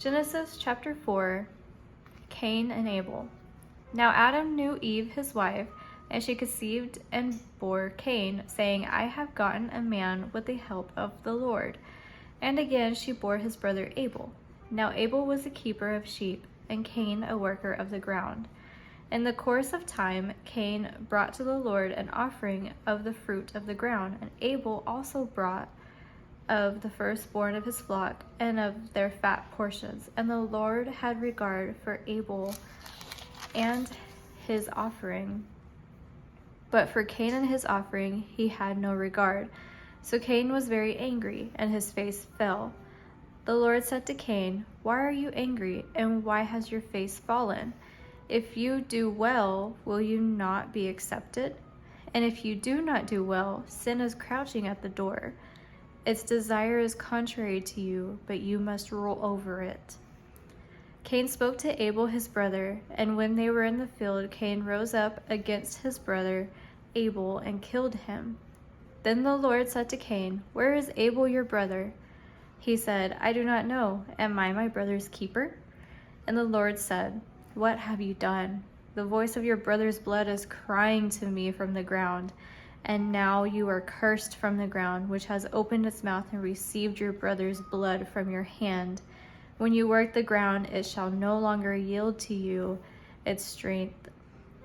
Genesis chapter 4, Cain and Abel. Now Adam knew Eve his wife, and she conceived and bore Cain, saying, I have gotten a man with the help of the Lord. And again she bore his brother Abel. Now Abel was a keeper of sheep, and Cain a worker of the ground. In the course of time, Cain brought to the Lord an offering of the fruit of the ground, and Abel also brought of the firstborn of his flock and of their fat portions. And the Lord had regard for Abel and his offering, but for Cain and his offering he had no regard. So Cain was very angry, and his face fell. The Lord said to Cain, Why are you angry, and why has your face fallen? If you do well, will you not be accepted? And if you do not do well, sin is crouching at the door. Its desire is contrary to you, but you must rule over it. Cain spoke to Abel his brother, and when they were in the field, Cain rose up against his brother Abel and killed him. Then the Lord said to Cain, Where is Abel your brother? He said, I do not know. Am I my brother's keeper? And the Lord said, What have you done? The voice of your brother's blood is crying to me from the ground. And now you are cursed from the ground, which has opened its mouth and received your brother's blood from your hand. When you work the ground, it shall no longer yield to you its strength.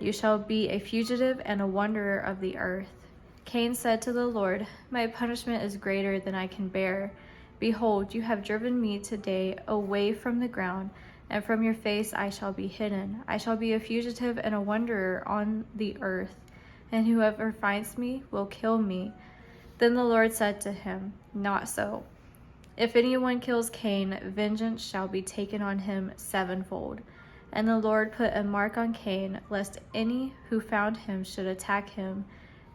You shall be a fugitive and a wanderer of the earth. Cain said to the Lord, My punishment is greater than I can bear. Behold, you have driven me today away from the ground, and from your face I shall be hidden. I shall be a fugitive and a wanderer on the earth, and whoever finds me will kill me. Then the Lord said to him, Not so. If anyone kills Cain, vengeance shall be taken on him sevenfold. And the Lord put a mark on Cain, lest any who found him should attack him.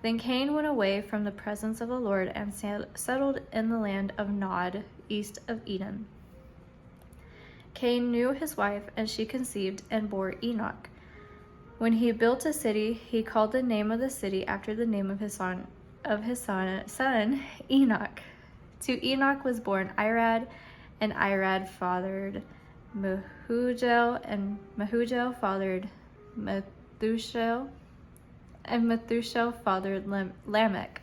Then Cain went away from the presence of the Lord and settled in the land of Nod, east of Eden. Cain knew his wife, and she conceived and bore Enoch. When he built a city, he called the name of the city after the name of his son Enoch. To Enoch was born Irad, and Irad fathered Mehujael, and Mehujael fathered Methushael, and Methushael fathered Lamech.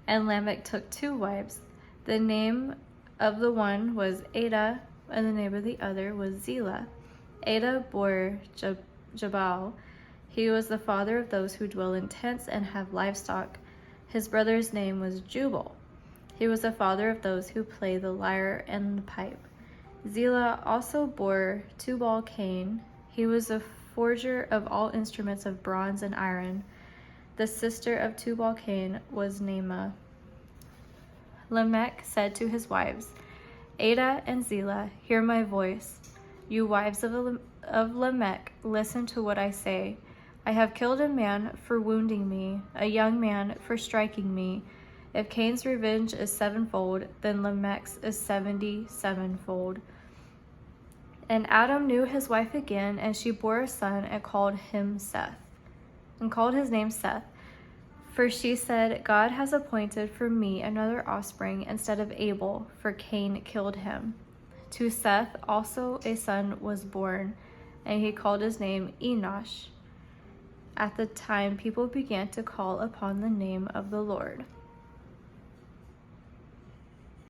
And Lamech took 2 wives. The name of the one was Ada, and the name of the other was Zillah. Ada bore Jabal. He was the father of those who dwell in tents and have livestock. His brother's name was Jubal. He was the father of those who play the lyre and the pipe. Zillah also bore Tubal-Cain. He was a forger of all instruments of bronze and iron. The sister of Tubal-Cain was Naamah. Lamech said to his wives, Ada and Zillah, hear my voice. You wives of Lamech, listen to what I say. I have killed a man for wounding me, a young man for striking me. If Cain's revenge is sevenfold, then Lamech's is 77fold. And Adam knew his wife again, and she bore a son and called his name Seth. For she said, God has appointed for me another offspring instead of Abel, for Cain killed him. To Seth also a son was born, and he called his name Enosh. At the time people began to call upon the name of the Lord.